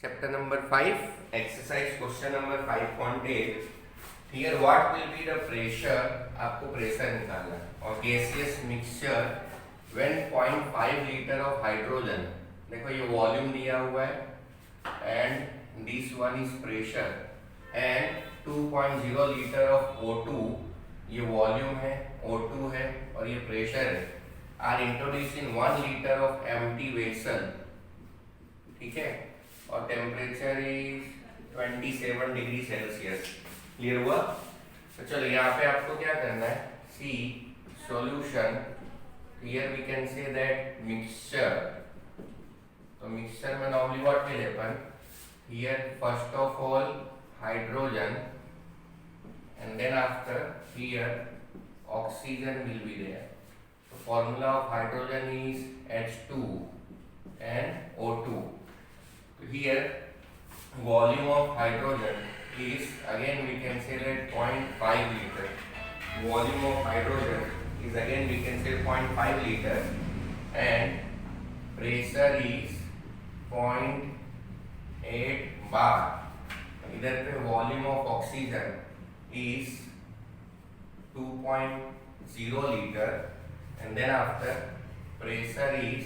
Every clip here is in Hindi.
Chapter number 5, exercise question number 5.8. Here what will be the pressure? आपको प्रेशर निकालना है और gaseous mixture when 0.5 liter of hydrogen. देखो ये वॉल्यूम दिया हुआ है and this one is pressure and 2.0 liter of O2 ये वॉल्यूम है, O2 है और ये प्रेशर है, are introduced in 1 liter of empty vessel. ठीक है, और temperature is 27 degree Celsius. Clear हुआ? तो चलो यहाँ पे आपको क्या करना है, see solution. Here we can say that mixture. तो मिक्सचर में normally what will happen here, first of all hydrogen and then after here oxygen will be there. तो formula of hydrogen is H2 and O2. Here volume of hydrogen is, again we can say that 0.5 liter. Volume of hydrogen is, again we can say 0.5 liter and pressure is 0.8 bar. इधर पे volume of oxygen is 2.0 liter and then after pressure is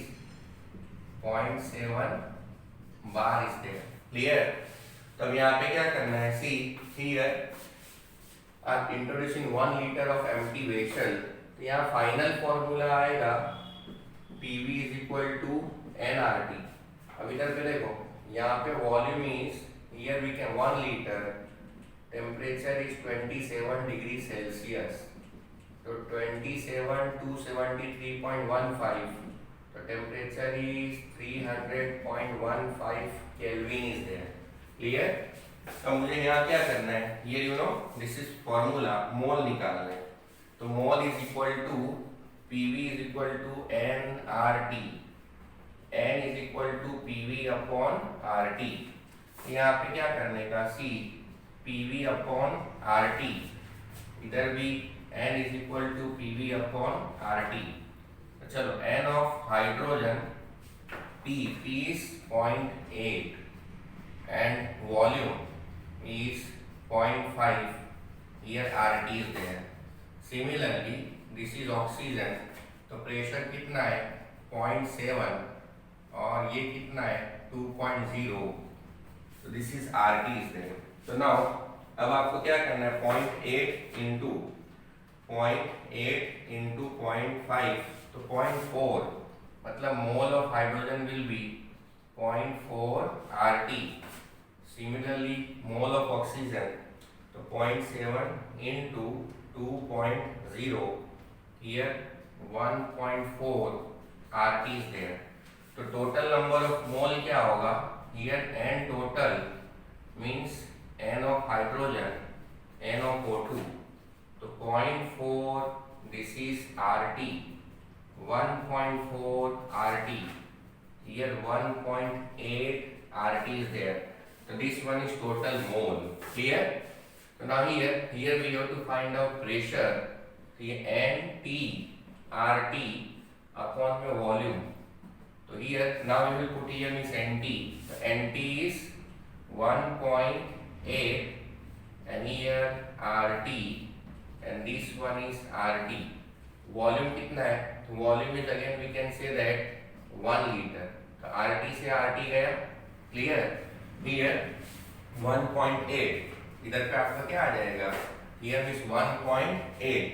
0.7 bar is there. Clear? तो अब यहाँ पे क्या करना है, सी हियर आप introducing 1 litre of empty vessel. तो यहाँ फाइनल फॉर्मूला आएगा PV is equal to nRT. अब इधर पे देखो, यहाँ पे volume is, here we can 1 litre, temperature is 27 degree Celsius. तो 27 to 73.15, तो temperature is 300.15 kelvin is there. Clear? तो मुझे यहाँ क्या करना है, ये you know this is formula, mole निकालना है. तो mole is equal to PV is equal to nRT. n is equal to PV upon RT. यहाँ पे क्या करने का, सी PV अपॉन RT, इधर भी n is equal to PV upon RT. चलो n of hydrogen P is 0.8 and volume is 0.5. Here RT is there. Similarly, this is oxygen. तो प्रेशर कितना है 0.7 और ये कितना है 2.0. तो this is RT is there. तो now अब आपको क्या करना है, 0.8 इंटू 0.5 तो 0.4, मतलब mole of hydrogen will be 0.4 RT. Similarly mole of oxygen तो 0.7 into 2.0, here 1.4 RT is there. तो टोटल नंबर ऑफ मोल क्या होगा, here N total means N of hydrogen, N of O2. तो 0.4, this is RT. 1.4 RT, here 1.8 RT is there. So this one is total mole. Clear? So now here we have to find out pressure. So NT RT upon the volume. So here now we will put here means NT. So NT is 1.8 and here RT and this one is RT. Volume कितना है, तो volume is, again we can say that 1 litre. तो RT से RT गया. क्लियर? हियर 1.8, इधर पे आपका क्या आ जाएगा, हियर मींस 1.8.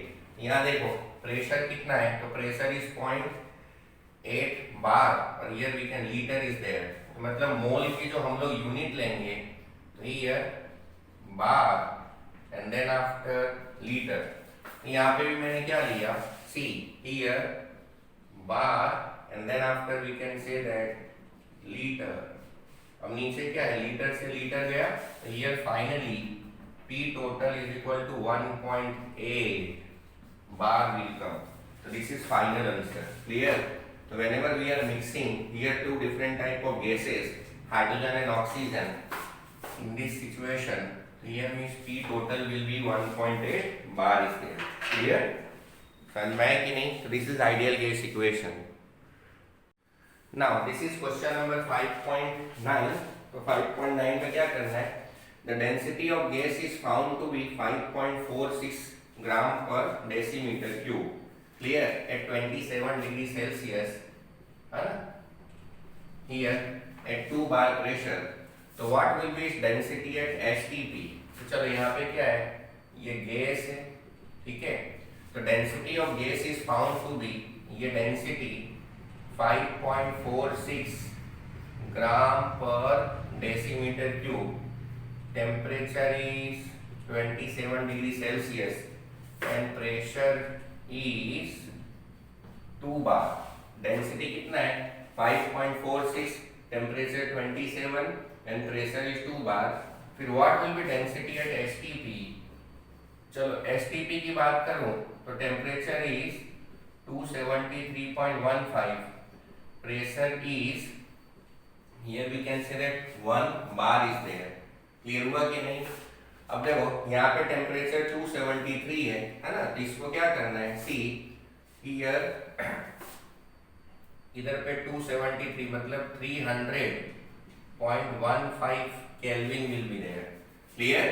यहाँ देखो प्रेशर कितना है, तो प्रेशर इज 0.8 बार और here we can litre is there. तो मतलब मोल की जो हम लोग यूनिट लेंगे, तो here bar and then after litre. यहाँ पे भी मैंने क्या लिया, see here bar and then after we can say that liter. अब नीचे क्या है, लीटर से लीटर गया. तो here finally P total is equal to 1.8 bar will come. So this is final answer. Clear? So whenever we are mixing here two different type of gases, hydrogen and oxygen, in this situation here means P total will be 1.8 bar is there. Clear? समझ में आया कि नहीं? So this is ideal gas equation. Now this is question number 5.9. तो 5.9 का क्या करना है, the density of gas is found to be 5.46 gram per decimetre cube, clear, at 27 degree Celsius, है ना, हियर एट 2 बार प्रेशर। तो what will be density at STP. तो चलो यहाँ पे क्या है, ये गैस है, ठीक है, तो density of gas is found to be, ये density 5.46 gram per decimetre cube, temperature is 27 degree Celsius and pressure is 2 bar. Density कितना है 5.46, temperature 27 and pressure is 2 bar. फिर what will be density at STP. चलो एसटीपी की बात करूं तो temperature is 273.15, pressure is, here we can say that 1 bar is there, clear हुआ कि नहीं। अब देखो यहाँ पे टेम्परेचर 273 है ना, तो इसको क्या करना है, सी हियर, इधर पे 273 मतलब 300.15 kelvin will be there, clear.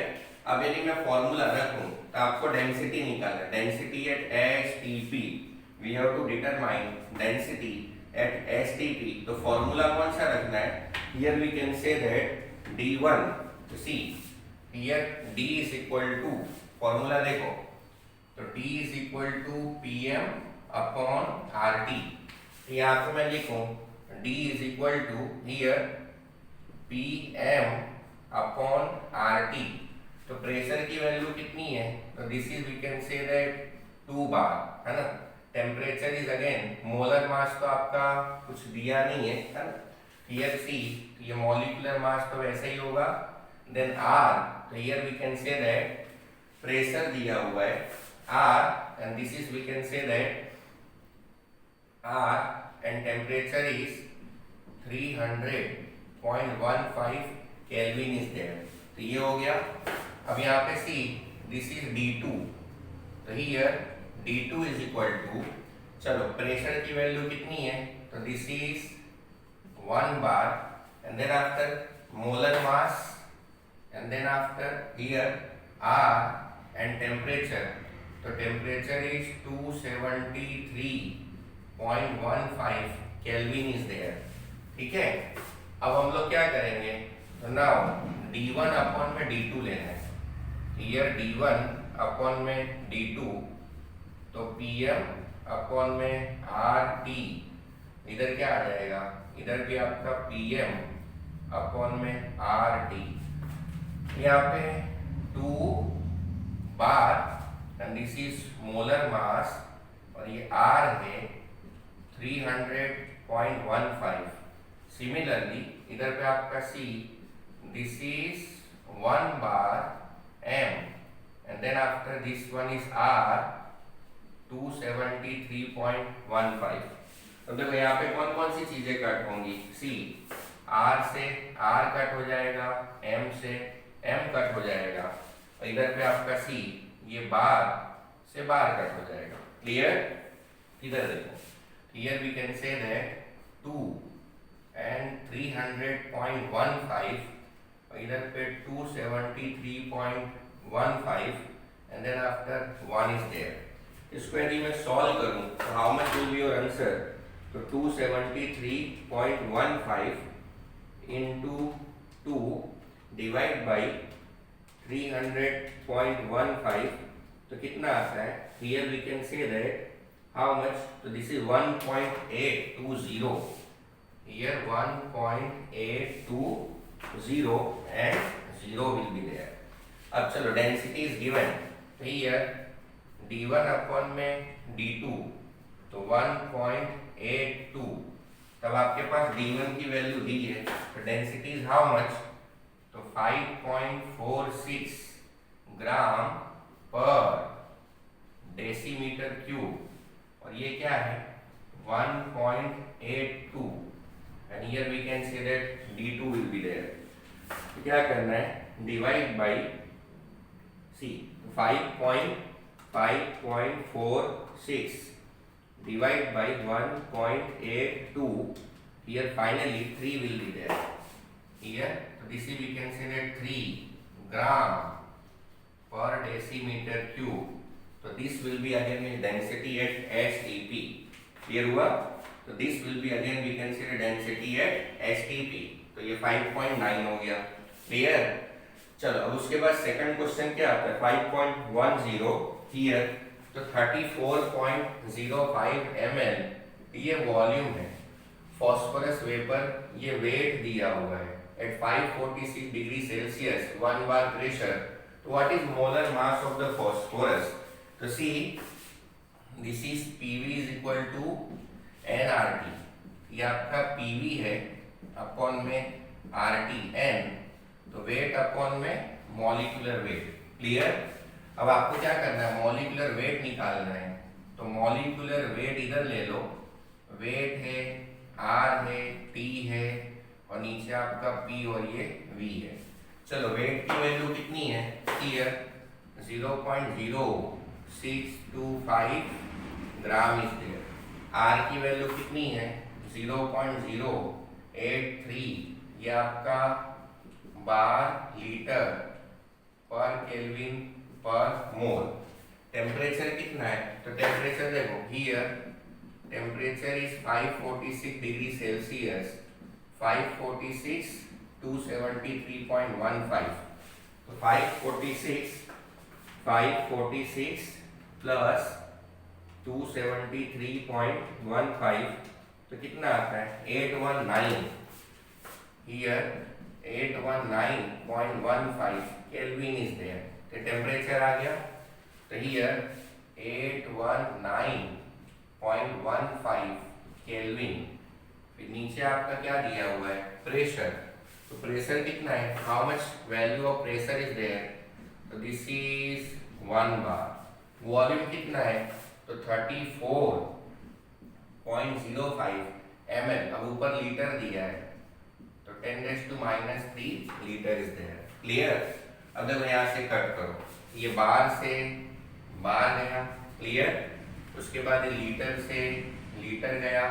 अब यदि मैं फॉर्मूला रखूं तो आपको डेंसिटी निकालना, density at STP, we have to determine density at STP. तो फॉर्मूला कौन सा रखना है, here we can say that d1, तो see here d is equal to, formula देखो, तो d is equal to pm upon RT। यहाँ पे मैं लिखूं d is equal to here pm upon RT। तो प्रेशर की वैल्यू कितनी है, तो this is we can say that 2 bar, है ना। Temperature is again, molar mass तो आपका कुछ दिया नहीं है ना, हियर सी, तो ये मॉलिक्यूलर मास तो वैसे ही होगा, देन R, तो here we can say that pressure दिया हुआ है R, and this is we can say that R, and temperature is 300.15 kelvin is there, तो ये हो गया। अब यहाँ पे सी, दिस इज D2, तो here D2 is equal to, चलो प्रेशर की वैल्यू कितनी है, तो this is 1 bar, and then after molar mass, and then after here R and temperature, तो temperature is 273.15 kelvin is there, ठीक है। अब हम लोग क्या करेंगे, तो नाउ D1 अपॉन में D2 लेना है, हियर D1 अपॉन में D2, तो pm अपॉन में RT, इधर क्या आ जाएगा, इधर भी आपका pm अपॉन में RT, यहाँ पे 2 bar, and this is molar mass, और ये R है 300.15। सिमिलरली इधर पे आपका C, this is 1 bar m, and then after this one is R 273.15। तो देखो यहाँ पे कौन कौन सी चीजें कट होंगी, सी, R से R कट हो जाएगा, M से M कट हो जाएगा, और इधर पे आपका C, ये बार से बार कट हो जाएगा, क्लियर। इधर देखो, here we can say that 2 and 300.15, और इधर पे 273.15, and then after 1 is there. इसको यदि मैं सॉल्व करूं तो how much will be your answer, तो 273.15 into 2 डिवाइड बाई 300.15, तो कितना आता है, here we can say that how much, तो this is 1.820, here 1.820 and 0 will be there. अब चलो डेंसिटी इज गिवन, तो हियर D1 अपॉन में D2, तो 1.82, तब आपके पास D1 की वैल्यू दी है, तो डेंसिटी इज हाउ मच, तो 5.46 ग्राम पर डेसीमीटर क्यूब, और ये क्या है 1.82, and here we can say that D2 will be there. तो क्या करना है, divide by see, 5.46 divide by 1.82, here finally 3 will be there, here, so this is we can say that 3 gram per decimeter cube. So this will be again with density at STP. Clear हुआ? तो this will be again we can say density at STP. तो ये 5.9 हो गया. Clear? चलो अब उसके बाद सेकंड क्वेश्चन क्या आता है 5.10 हियर. तो 34.05 ml ये वॉल्यूम है. फॉस्फोरस वेपर ये वेट दिया हुआ है at 546 degree Celsius 1 bar pressure. तो what is molar mass of the phosphorus? तो see this is PV is equal to nRT. ये आपका PV है अपॉन में RT n, तो वेट अपॉन में मॉलिक्यूलर वेट. क्लियर? अब आपको क्या करना है, मॉलिक्यूलर वेट निकालना है. तो मॉलिक्यूलर वेट इधर ले लो, वेट है R है T है और नीचे आपका P और ये V है. चलो वेट की वैल्यू कितनी है, here 0.0625 gram is there. R की वैल्यू कितनी है 0.083, ये आपका बार लीटर पर केल्विन पर मोल. टेम्परेचर कितना है, तो टेम्परेचर देखो here temperature is 546 degree Celsius. 546 273.15. तो 546 प्लस 273.15 तो कितना आता है 819. Here 819.15 kelvin is there. तो टेम्परेचर आ गया. तो हियर 819.15 केल्विन. फिर नीचे आपका क्या दिया हुआ है प्रेशर. तो प्रेशर कितना है, how much value of pressure is there. तो दिस इज 1 बार. वॉल्यूम कितना है, तो 34.05 ml. अब ऊपर लीटर दिया है तो 10⁻³ लीटर इज देयर. क्लियर? अब देखो यहाँ से कट करो, ये बार से बार गया. क्लियर? उसके बाद ये लीटर से लीटर गया,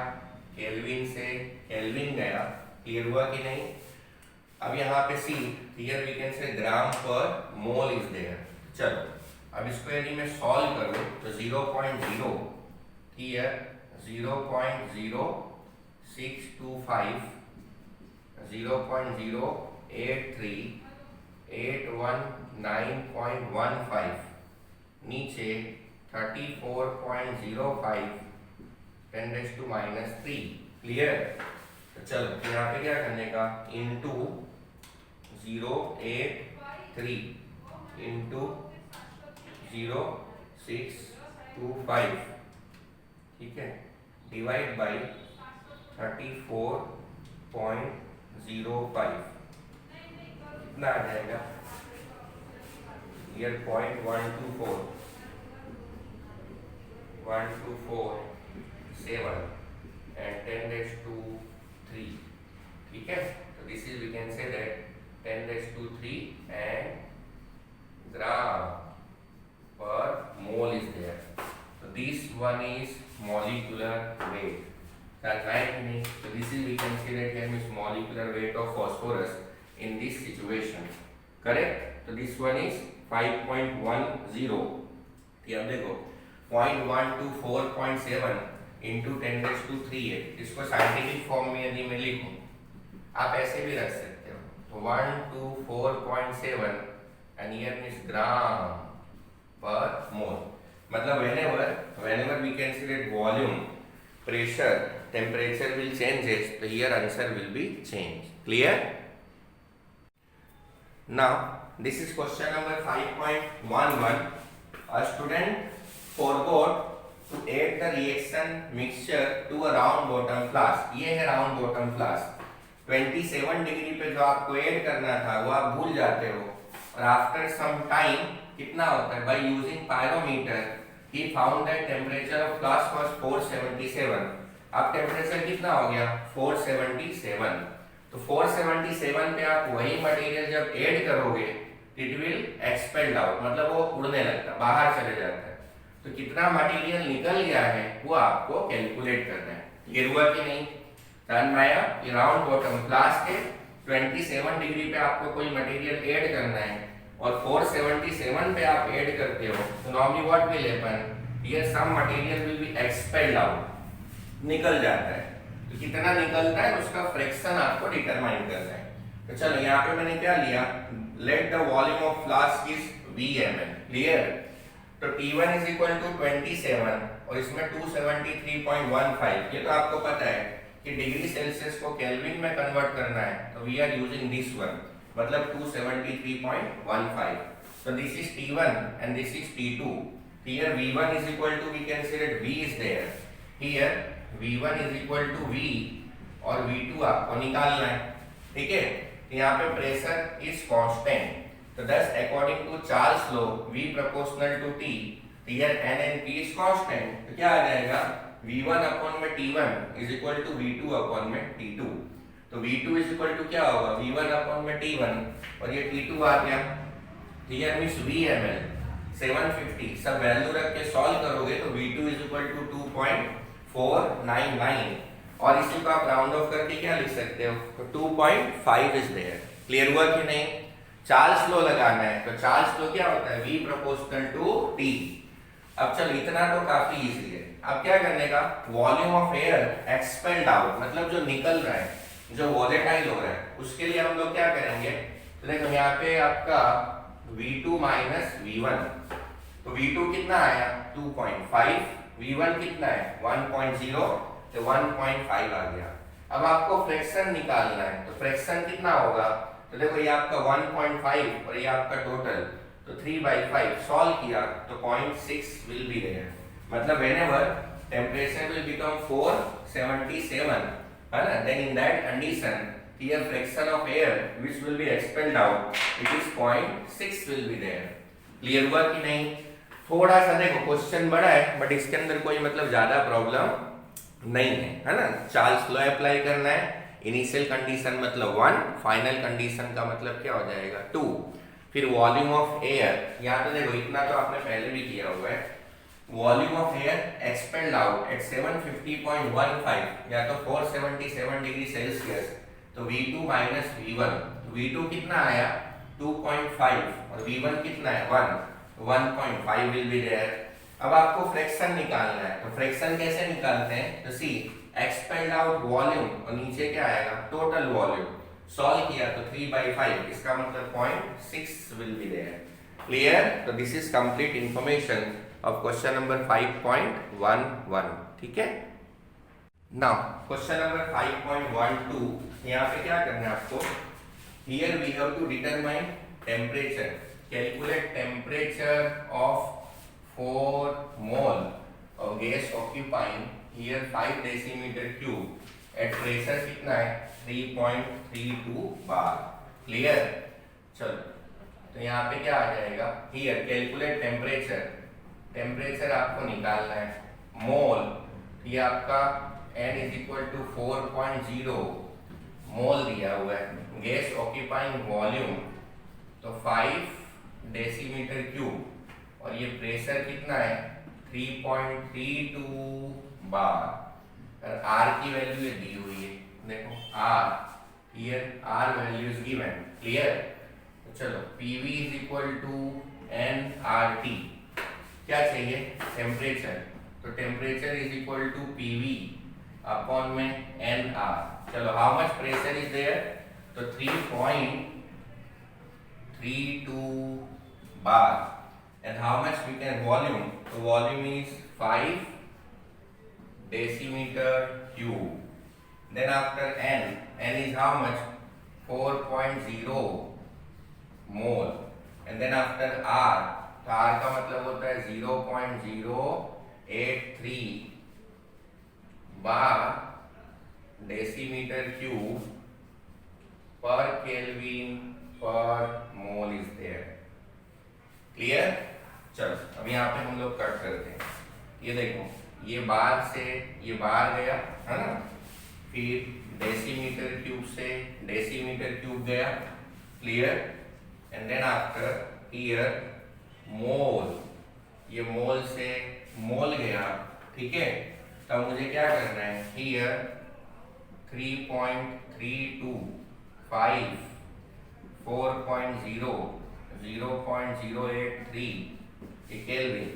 केल्विन से केल्विन गया. क्लियर हुआ कि नहीं? अब यहाँ पे सी हियर वी कैन से ग्राम पर मोल इज देयर. चलो अब इसको यदि मैं सॉल्व करूँ तो 0.0 हियर 0.0625 0.083 819.15 नीचे 34.05 10⁻³ क्लियर? तो चलो यहाँ पे क्या करने का, इंटू 083 इंटू 0625, ठीक है, डिवाइड बाई 34.05 कितना आ जाएगा, ये 0.1247 and 10⁻³ ठीक है. तो this is we can say that 10⁻³ and gram per mole is there. So this one is molecular weight. That's right. So this is we can say that here is molecular weight of phosphorus in this situation. Correct? So this one is 5.10. ये अब देखो 0.124.7 into 10⁻³ है. इसको साइंटिफिक फॉर्म में यदि मैं लिखूं, आप ऐसे भी रख सकते हो. तो 124.7 and here is gram per mole. मतलब whenever we can see that volume, pressure, temperature will changes, so here answer will be changed. Clear? Now this is question number 5.11. A student forgot to add the reaction mixture to a round bottom flask. ये है round bottom flask. 27 डिग्री पे जो आपको ऐड करना था वो आप भूल जाते हो, और आफ्टर सम टाइम कितना होता है, by using pyrometer he found that temperature of flask was 477. अब टेम्परेचर कितना हो गया 477. तो 477 पे आप वही मटेरियल जब ऐड करोगे इट विल एक्सपेल्ड आउट, मतलब वो उड़ने लगता है, बाहर चले जाता है. तो कितना मटेरियल निकल गया है वो आपको कैलकुलेट करना है. ये हुआ कि नहीं? ये राउंड बॉटम फ्लास्क है, 27 डिग्री पे आपको कोई मटेरियल ऐड करना है और 477 पे आप ऐड करते हो, तो normally what will happen, here some material will be expelled out, निकल जाता है। तो कितना निकलता है उसका फ्रैक्शन आपको डिटरमाइन करना है। तो चलो यहाँ पे मैंने क्या लिया, let the volume of flask is VmL, clear. तो T1 इज इक्वल टू 27 और इसमें 273.15, ये तो आपको पता है कि डिग्री सेल्सियस को केल्विन में कन्वर्ट करना है, तो we are using this one, मतलब 273.15। so this is T1 and this is T2. here V1 is equal to, we can say that V is there, here V1 is equal to V और V2 आपको निकालना है, ठीक है। यहाँ पे प्रेशर इज कांस्टेंट, तो thus according to Charles law V proportional to T, here N and P is constant, तो क्या आ जाएगा, V1 अपॉन में T1 is equal to V2 upon में T2। तो V2 इज इक्वल टू क्या होगा, V1 अपॉन में T1 और ये T2 आ गया, here means VmL 750, सब वैल्यू रख के सॉल्व करोगे तो V2 इज इक्वल टू 2.499 और इसी को आप राउंड ऑफ करके क्या लिख सकते हो, तो 2.5 इज देयर। क्लियर हुआ कि नहीं। चार्ल्स लॉ लगाना है, तो चार्ल्स लॉ क्या होता है, V प्रोपोर्शनल टू T। अब चलो इतना तो काफी इजी है, अब क्या करने का, volume of air expelled out, मतलब जो निकल रहा है, जो वॉलेटाइल हो रहा है, उसके लिए हम लोग क्या करेंगे, तो देखो यहाँ पे आपका V2 माइनस V1, तो V2 कितना आया 2.5, V1 कितना है 1.0, तो 1.5 आ गया। अब आपको फ्रैक्शन निकालना है, तो फ्रैक्शन कितना होगा, तो देखो ये आपका 1.5 और ये आपका टोटल, तो 3/5 सॉल्व किया तो 0.6 विल बी देयर, मतलब व्हेनेवर टेंपरेचर विल बिकम 477, है ना, then in that condition here fraction of air which will be expelled out, it is 0.6 will be there। Clear हुआ कि नहीं। थोड़ा सा देखो क्वेश्चन बड़ा है बट इसके अंदर कोई मतलब ज्यादा प्रॉब्लम नहीं है ना। चार्ल्स लॉ अप्लाई करना है, इनिशियल कंडीशन मतलब 1, फाइनल कंडीशन का मतलब क्या हो जाएगा 2। फिर वॉल्यूम ऑफ एयर, यहाँ तो देखो इतना तो आपने पहले भी किया हुआ है, volume of air expelled out at 750.15 या तो 477 डिग्री सेल्सियस, तो V2 माइनस V1, V2 कितना आया 2.5 और V1 कितना है 1.5 विल बी देयर। अब आपको फ्रैक्शन निकालना है, तो फ्रैक्शन कैसे निकालते हैं, तो सी एक्सपेल्ड आउट वॉल्यूम और नीचे क्या आएगा टोटल वॉल्यूम, सॉल्व किया तो 3/5, इसका मतलब 0.6 विल बी देयर। क्लियर। तो this is complete information of question number 5.11, ठीक है। नाउ क्वेश्चन नंबर 5.12, यहाँ पे क्या करना है आपको, here we have to determine temperature, calculate temperature of 4 mole of gas occupying here 5 decimetre cube at pressure कितना है 3.32 बार। क्लियर। चलो तो यहाँ पे क्या आ जाएगा, हियर कैलकुलेट टेम्परेचर, टेम्परेचर आपको निकालना है, मोल ये आपका N इज इक्वल टू 4.0 मोल दिया हुआ है, गैस ऑक्यूपाइंग वॉल्यूम तो 5 डेसीमीटर क्यूब और ये प्रेशर कितना है 3.32 बार। R की वैल्यू दी हुई है, देखो R, here R value is given. Clear. तो चलो PV is equal to nRT, क्या चाहिए टेम्परेचर, तो temperature is equal to PV upon में nR। चलो how much pressure is there, तो 3.32 bar and how much we can volume, तो volume is 5 decimetre cube, then after n is how much 4.0 mole and then after R, तो R का मतलब होता है 0.083 बार डेसीमीटर क्यूब पर केल्विन पर मोल इज देयर। क्लियर। चलो अब यहाँ पे हम लोग कट करते हैं, ये देखो ये बार से ये बार गया है ना, फिर डेसीमीटर क्यूब से डेसीमीटर क्यूब गया। Clear. And then after here mole, ये मोल से मोल गया, ठीक है। तब मुझे क्या करना है, हियर 3.32 5, 4.0, 0.083 केल्विन।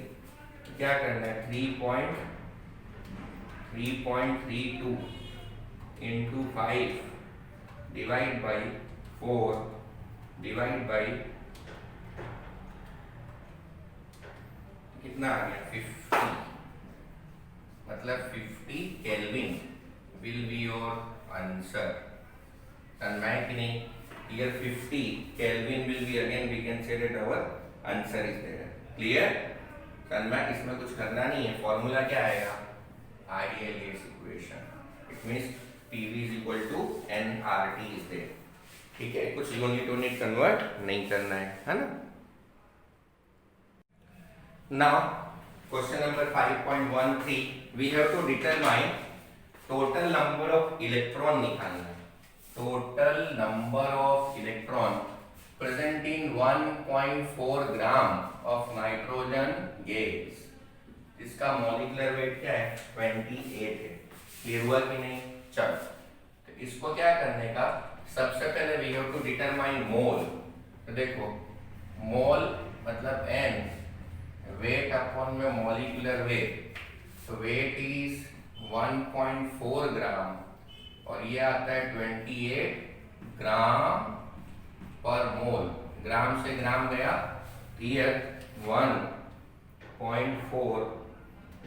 क्या करना है, 3.32 into 5 divide by 4 divide by कितना आ गया 50, मतलब 50 kelvin will be your answer. Tanmay कि नहीं, here 50 Kelvin will be, again we can say that our answer is there. Clear? तन्मय इसमें कुछ करना नहीं है, फॉर्मूला क्या आएगा, ideal gas equation, it means PV is equal to nRT is there। ठीक है, कुछ यूनिट कन्वर्ट नहीं करना है ना। Now question number 5.13 we have to determine total number of electron निकालना है। Total number of electron present in 1.4 gram of nitrogen gas, इसका molecular weight क्या है, 28 है। क्लियर हुआ कि नहीं? चलो, तो इसको क्या करने का, सबसे पहले we have to determine mole। तो देखो मोल मतलब n, वेट अपॉन में मॉलिक्यूलर वेट, तो वेट इज 1.4 ग्राम और ये आता है 28 ग्राम पर मोल। ग्राम से ग्राम गया, हियर 1.4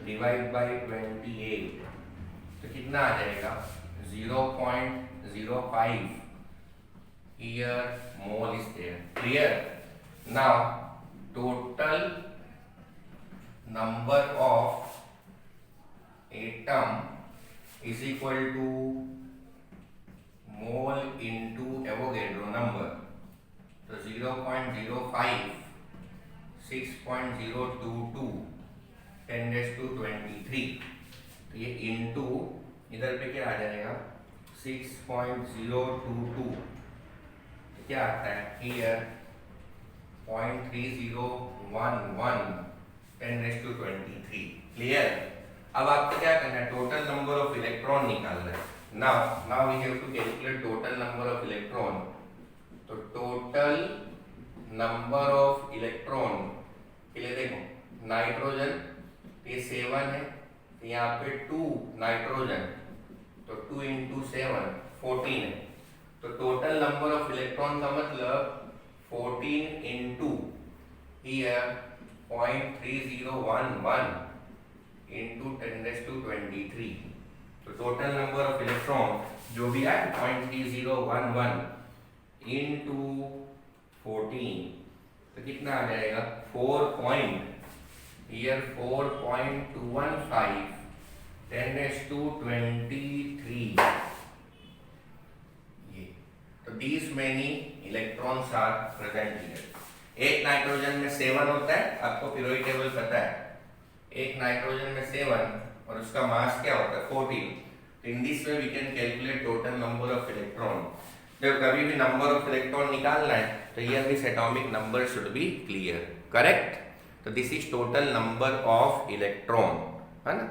डिवाइड बाई 28, तो कितना आ जाएगा 0.05 here mole is there. Clear? Now total number of atom is equal to mole into Avogadro number, तो 0.05, 6.022, 10⁻23, तो ये इंटू इधर पे क्या आ जाएगा 6.022, तो क्या आता है हियर 0.3011, 10⁻23। क्लियर? अब आपको क्या करना है, टोटल नंबर ऑफ इलेक्ट्रॉन निकालना है। Now we have to calculate total number of electron. तो टोटल नंबर ऑफ इलेक्ट्रॉन के लिए देखो, नाइट्रोजन ये 7 है, तो यहाँ पे 2 नाइट्रोजन, तो 2 इंटू 7 14 है। तो टोटल नंबर ऑफ इलेक्ट्रॉन का मतलब 14 इंटू हियर 0.3011 into 10⁻23, तो टोटल नंबर ऑफ इलेक्ट्रॉन जो भी है 0.3011 into 14, तो कितना आ जाएगा 4.215 10⁻23। ये तो these many electrons are present here। एक नाइट्रोजन में 7 होता है, आपको पीरियोडिक टेबल पता है, एक नाइट्रोजन में 7 और उसका मास क्या होता है 14। तो in this way we can calculate total number of electron. जब कभी भी नंबर ऑफ इलेक्ट्रॉन निकालना है तो here this atomic number should be clear, correct. तो this is total number of electron, है ना।